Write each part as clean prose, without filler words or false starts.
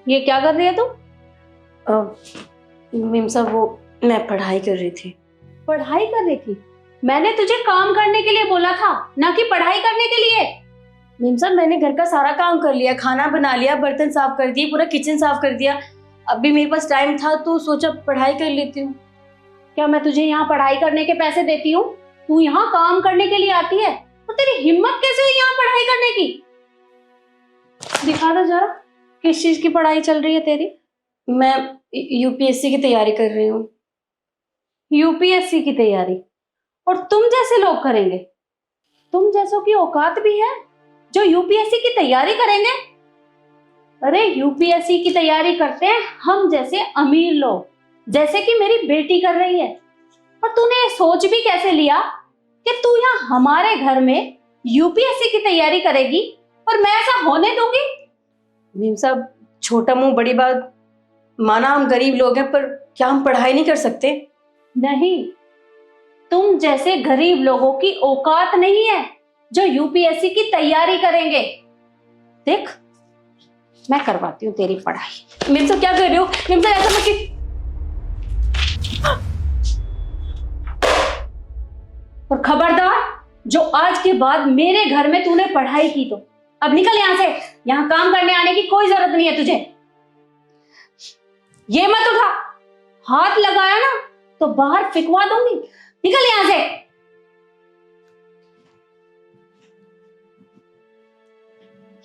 ये क्या कर रही है तुम? मीम साहब वो मैं पढ़ाई कर रही थी। पढ़ाई कर रही थी? मैंने तुझे काम करने के लिए बोला था, ना कि पढ़ाई करने के लिए। मीम साहब मैंने घर का सारा काम कर लिया, खाना बना लिया, बर्तन साफ कर दिए, पूरा किचन साफ कर दिया। अभी मेरे पास टाइम था तो सोचा पढ़ाई कर लेती हूँ। क्या मैं तुझे यहाँ पढ़ाई करने के पैसे देती हूँ? तू यहाँ काम करने के लिए आती है, तो तेरी हिम्मत कैसे हुई यहाँ पढ़ाई करने की? दिखा दो जरा, किस चीज की पढ़ाई चल रही है तेरी? मैं यूपीएससी की तैयारी कर रही हूँ। यूपीएससी की तैयारी? और तुम जैसे लोग करेंगे? तुम जैसों की औकात भी है जो यूपीएससी की तैयारी करेंगे? अरे यूपीएससी की तैयारी करते हैं हम जैसे अमीर लोग, जैसे कि मेरी बेटी कर रही है। और तूने ये सोच भी कैसे लिया कि तू यहाँ हमारे घर में यूपीएससी की तैयारी करेगी और मैं ऐसा होने दूंगी? मीम साहब छोटा मुंह बड़ी बात, माना हम गरीब लोग हैं, पर क्या हम पढ़ाई नहीं कर सकते? नहीं, तुम जैसे गरीब लोगों की औकात नहीं है जो यूपीएससी की तैयारी करेंगे। देख, मैं करवाती हूँ तेरी पढ़ाई। मीम साहब क्या कर रहे हो? मीम साहब ऐसा मत। और खबरदार, जो आज के बाद मेरे घर में तूने पढ़ाई की तो अब निकल यहां से। यहां काम करने आने की कोई जरूरत नहीं है तुझे। ये मत उठा, हाथ लगाया ना तो बाहर फिकवा दूंगी। निकल यहां से।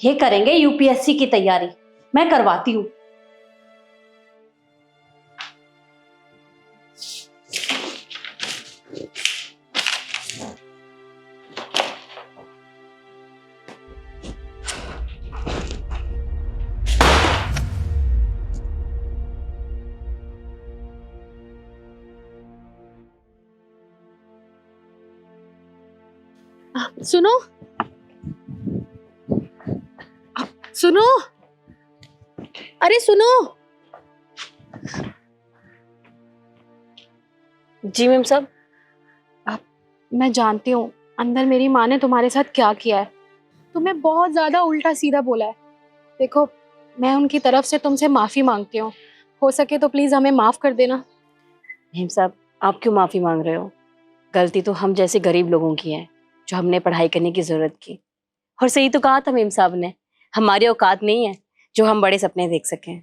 ये करेंगे यूपीएससी की तैयारी, मैं करवाती हूं। सुनो, सुनो, अरे सुनो। जी मीम साहब। मैं जानती हूँ अंदर मेरी माँ ने तुम्हारे साथ क्या किया है। तुम्हें बहुत ज्यादा उल्टा सीधा बोला है। देखो, मैं उनकी तरफ से तुमसे माफी मांगती हूँ। हो सके तो प्लीज हमें माफ कर देना। मीम साहब आप क्यों माफी मांग रहे हो? गलती तो हम जैसे गरीब लोगों की है जो हमने पढ़ाई करने की जरूरत की। और सही तो कहा था मीम साहब ने, हमारी औकात नहीं है जो हम बड़े सपने देख सकें।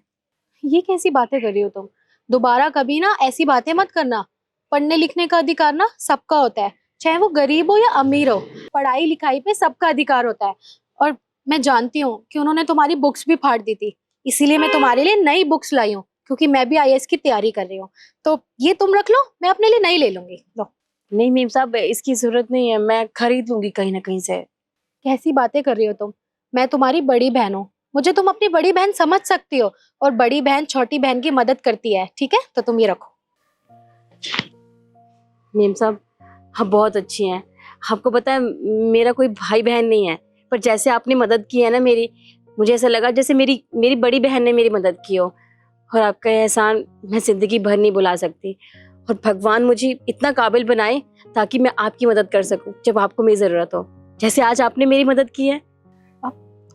ये कैसी बातें कर रही हो तुम? दोबारा कभी ना ऐसी बातें मत करना। पढ़ने लिखने का अधिकार ना सबका होता है, चाहे वो गरीब हो या अमीर हो। पढ़ाई लिखाई पे सबका अधिकार होता है। और मैं जानती हूँ कि उन्होंने तुम्हारी बुक्स भी फाड़ दी थी, इसीलिए मैं तुम्हारे लिए नई बुक्स लाई हूँ, क्योंकि मैं भी आईएएस की तैयारी कर रही हूँ। तो ये तुम रख लो, मैं अपने लिए नई ले लूंगी। लो। नहीं मीम साहब इसकी जरूरत नहीं है, मैं खरीद लूंगी कहीं ना कहीं से। कैसी बातें कर रही हो तुम? मैं तुम्हारी बड़ी बहन हूँ, मुझे तुम अपनी बड़ी बहन समझ सकती हो। और बड़ी बहन छोटी बहन की मदद करती है, ठीक है? तो तुम ये रखो। मीम साहब आप बहुत अच्छी हैं। आपको पता है मेरा कोई भाई बहन नहीं है, पर जैसे आपने मदद की है ना मेरी, मुझे ऐसा लगा जैसे मेरी मेरी बड़ी बहन ने मेरी मदद की हो। और आपका ये एहसान मैं जिंदगी भर नहीं भुला सकती। और भगवान मुझे इतना काबिल बनाए ताकि मैं आपकी मदद कर सकूं जब आपको मेरी जरूरत हो, जैसे आज आपने मेरी मदद की है।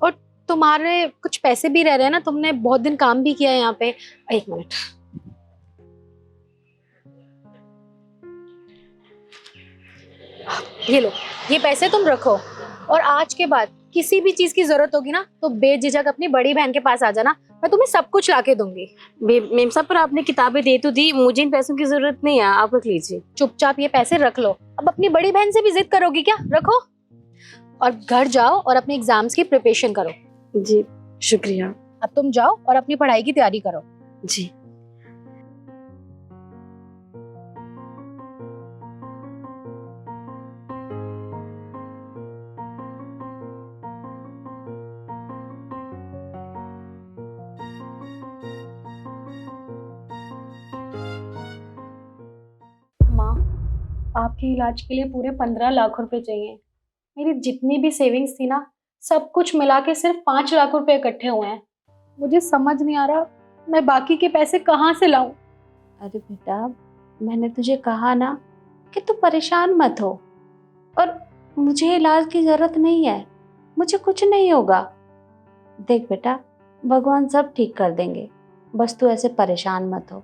और तुम्हारे कुछ पैसे भी रह रहे हैं ना, तुमने बहुत दिन काम भी किया है यहाँ पे। एक मिनट। ये लो, ये पैसे तुम रखो। और आज के बाद किसी भी चीज की जरूरत होगी ना तो बेझिझक अपनी बड़ी बहन के पास आ जाना, मैं तुम्हें सब कुछ लाके दूंगी। मेम साहब पर आपने किताबें दे तो दी, मुझे इन पैसों की जरूरत नहीं है, आप रख लीजिए। चुपचाप ये पैसे रख लो। अब अपनी बड़ी बहन से भी जिद करोगी क्या? रखो और घर जाओ और अपने एग्जाम्स की प्रिपरेशन करो। जी शुक्रिया। अब तुम जाओ और अपनी पढ़ाई की तैयारी करो। जी। माँ, आपके इलाज के लिए पूरे 15 लाख रुपए चाहिए। मेरी जितनी भी सेविंग्स थी ना, सब कुछ मिला के सिर्फ 5 लाख रुपए इकट्ठे हुए हैं। मुझे समझ नहीं आ रहा मैं बाकी के पैसे कहाँ से लाऊं। अरे बेटा, मैंने तुझे कहा ना कि तू परेशान मत हो। और मुझे इलाज की जरूरत नहीं है, मुझे कुछ नहीं होगा। देख बेटा, भगवान सब ठीक कर देंगे, बस तू ऐसे परेशान मत हो।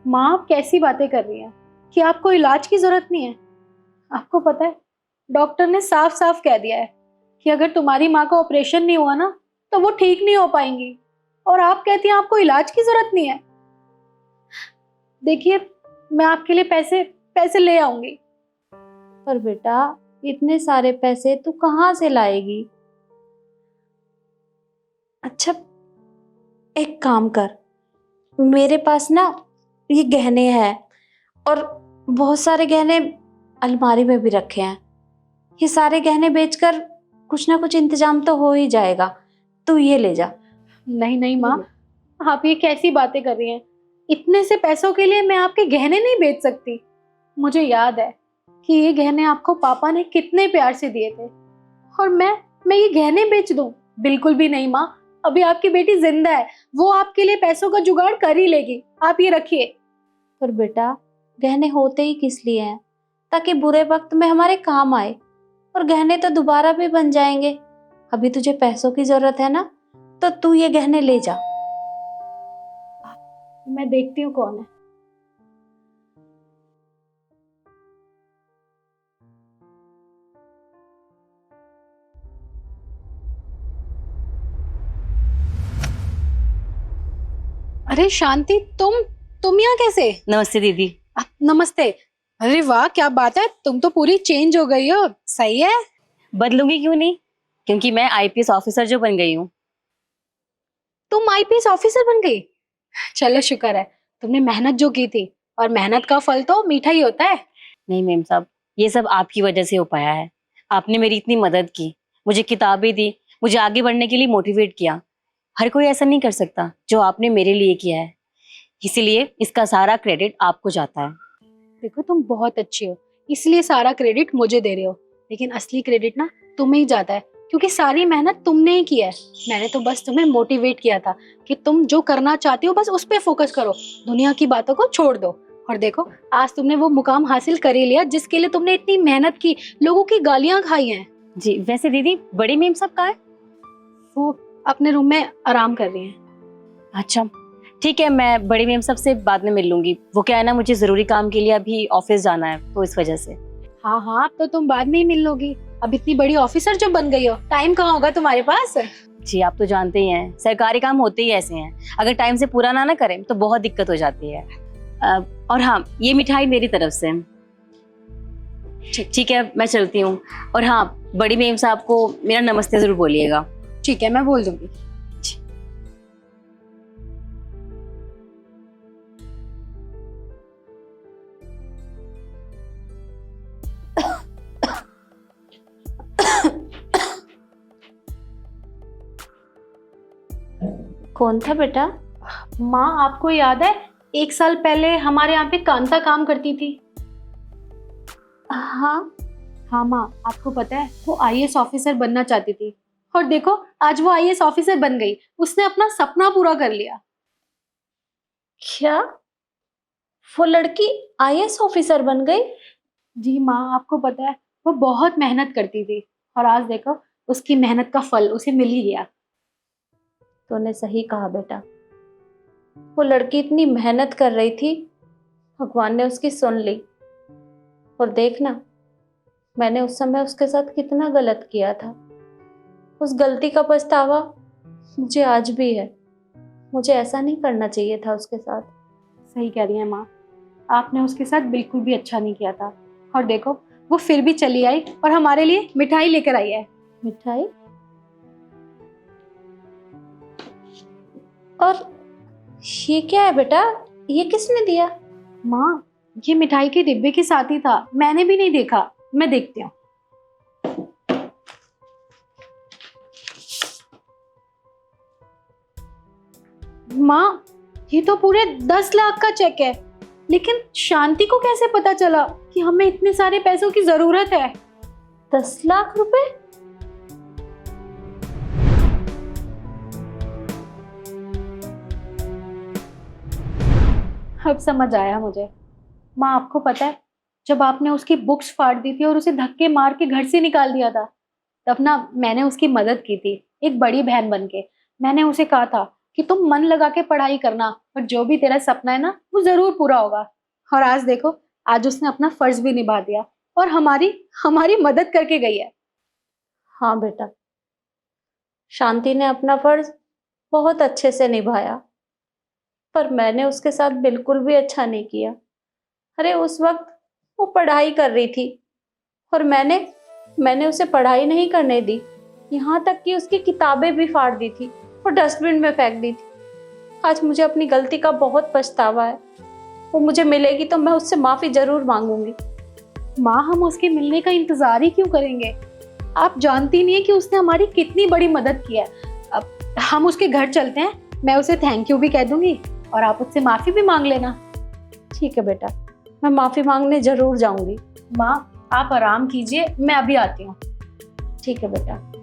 माँ आप कैसी बातें कर रही हैं कि आपको इलाज की जरूरत नहीं है? आपको पता है डॉक्टर ने साफ साफ कह दिया है कि अगर तुम्हारी माँ का ऑपरेशन नहीं हुआ ना तो वो ठीक नहीं हो पाएंगी, और आप कहती हैं आपको इलाज की जरूरत नहीं है। देखिए मैं आपके लिए पैसे पैसे ले आऊंगी। पर बेटा इतने सारे पैसे तू कहाँ से लाएगी? अच्छा एक काम कर, मेरे पास ना ये गहने हैं और बहुत सारे गहने अलमारी में भी रखे हैं। ये सारे गहने बेचकर कुछ ना कुछ इंतजाम तो हो ही जाएगा, तू ये ले जा। नहीं नहीं माँ, आप ये कैसी बातें कर रही हैं? इतने से पैसों के लिए मैं आपके गहने नहीं बेच सकती। मुझे याद है कि ये गहने आपको पापा ने कितने प्यार से दिए थे, और मैं ये गहने बेच दूं? बिल्कुल भी नहीं माँ, अभी आपकी बेटी जिंदा है, वो आपके लिए पैसों का जुगाड़ कर ही लेगी। आप ये रखिए। पर बेटा गहने होते ही किस लिए हैं? ताकि बुरे वक्त में हमारे काम आए, और गहने तो दोबारा भी बन जाएंगे। अभी तुझे पैसों की जरूरत है ना, तो तू ये गहने ले जा। मैं देखती हूँ कौन है। अरे शांति, तुम यहाँ कैसे? नमस्ते दीदी। नमस्ते। अरे वाह क्या बात है, तुम तो पूरी चेंज हो गई हो। सही है। बदलूंगी क्यों नहीं, क्योंकि मैं आईपीएस ऑफिसर जो बन गई हूँ। तुम आईपीएस ऑफिसर बन गई? चलो शुक्र है, तुमने मेहनत जो की थी, और मेहनत का फल तो मीठा ही होता है। नहीं मेम साहब, ये सब आपकी वजह से हो पाया है। आपने मेरी इतनी मदद की, मुझे किताबें दी, मुझे आगे बढ़ने के लिए मोटिवेट किया। हर कोई ऐसा नहीं कर सकता जो आपने मेरे लिए किया है, इसीलिए इसका सारा क्रेडिट आपको जाता है। देखो तुम बहुत अच्छी हो, इसलिए सारा क्रेडिट मुझे दे रहे हो, लेकिन असली क्रेडिट ना तुम्हें ही जाता है, क्योंकि सारी मेहनत तुमने ही की है। मैंने तो बस तुम्हें मोटिवेट किया था कि तुम जो करना चाहती हो बस उस पर फोकस करो, दुनिया की बातों को छोड़ दो। और देखो आज तुमने वो मुकाम हासिल कर ही लिया जिसके लिए तुमने इतनी मेहनत की, लोगों की गालियां खाई हैं। जी वैसे दीदी बड़ी मेम साहब कहाँ है? वो अपने रूम में आराम कर रही हैं। अच्छा ठीक है, मैं बड़ी मेम साहब से बाद में मिल लूंगी। वो क्या है ना, मुझे जरूरी काम के लिए अभी ऑफिस जाना है, तो इस वजह से। हाँ हाँ, अब तो तुम बाद में ही मिल लोगी। अब इतनी बड़ी ऑफिसर जो बन गई हो, टाइम कहाँ होगा तुम्हारे पास? जी आप तो जानते ही हैं, सरकारी काम होते ही ऐसे हैं, अगर टाइम से पूरा ना करें तो बहुत दिक्कत हो जाती है। और हाँ, ये मिठाई मेरी तरफ से। ठीक है, मैं चलती हूँ। और हाँ, बड़ी मेम साहब को मेरा नमस्ते जरूर बोलिएगा। ठीक है, मैं बोल दूंगी। कौन था बेटा? माँ आपको याद है 1 साल पहले हमारे यहाँ पे कांता काम करती थी? हाँ हाँ माँ, आपको पता है वो आईएएस ऑफिसर बनना चाहती थी, और देखो आज वो आईएएस ऑफिसर बन गई। उसने अपना सपना पूरा कर लिया। क्या वो लड़की आईएएस ऑफिसर बन गई? जी माँ, आपको पता है वो बहुत मेहनत करती थी, और आज देखो उसकी मेहनत का फल उसे मिल ही गया। तूने सही कहा बेटा, वो लड़की इतनी मेहनत कर रही थी, भगवान ने उसकी सुन ली। और देखना, मैंने उस समय उसके साथ कितना गलत किया था। उस गलती का पछतावा मुझे आज भी है। मुझे ऐसा नहीं करना चाहिए था उसके साथ। सही कह रही है माँ, आपने उसके साथ बिल्कुल भी अच्छा नहीं किया था। और देखो वो फिर भी चली आई और हमारे लिए मिठाई लेकर आई है। मिठाई? और ये क्या है बेटा, ये किसने दिया? माँ ये मिठाई के डिब्बे के साथ ही था, मैंने भी नहीं देखा। मैं देखती हूँ। माँ ये तो पूरे 10 लाख का चेक है, लेकिन शांति को कैसे पता चला कि हमें इतने सारे पैसों की जरूरत है? 10 लाख रुपए? अब समझ आया मुझे। माँ आपको पता है जब आपने उसकी बुक्स फाड़ दी थी और उसे धक्के मार के घर से निकाल दिया था, तब ना मैंने उसकी मदद की थी एक बड़ी बहन बन के। मैंने उसे कहा था कि तुम मन लगा के पढ़ाई करना, और जो भी तेरा सपना है ना वो जरूर पूरा होगा। और आज देखो, आज उसने अपना फर्ज भी निभा दिया और हमारी हमारी मदद करके गई है। हाँ बेटा, शांति ने अपना फर्ज बहुत अच्छे से निभाया, पर मैंने उसके साथ बिल्कुल भी अच्छा नहीं किया। अरे उस वक्त वो पढ़ाई कर रही थी और मैंने उसे पढ़ाई नहीं करने दी, यहाँ तक कि उसकी किताबें भी फाड़ दी थी और डस्टबिन में फेंक दी थी। आज मुझे अपनी गलती का बहुत पछतावा है। वो मुझे मिलेगी तो मैं उससे माफ़ी ज़रूर मांगूंगी। माँ, हम उसके मिलने का इंतजार ही क्यों करेंगे? आप जानती नहीं है कि उसने हमारी कितनी बड़ी मदद की है। अब हम उसके घर चलते हैं, मैं उसे थैंक यू भी कह दूंगी और आप उससे माफी भी मांग लेना। ठीक है बेटा, मैं माफ़ी मांगने ज़रूर जाऊंगी। माँ, आप आराम कीजिए, मैं अभी आती हूँ। ठीक है बेटा।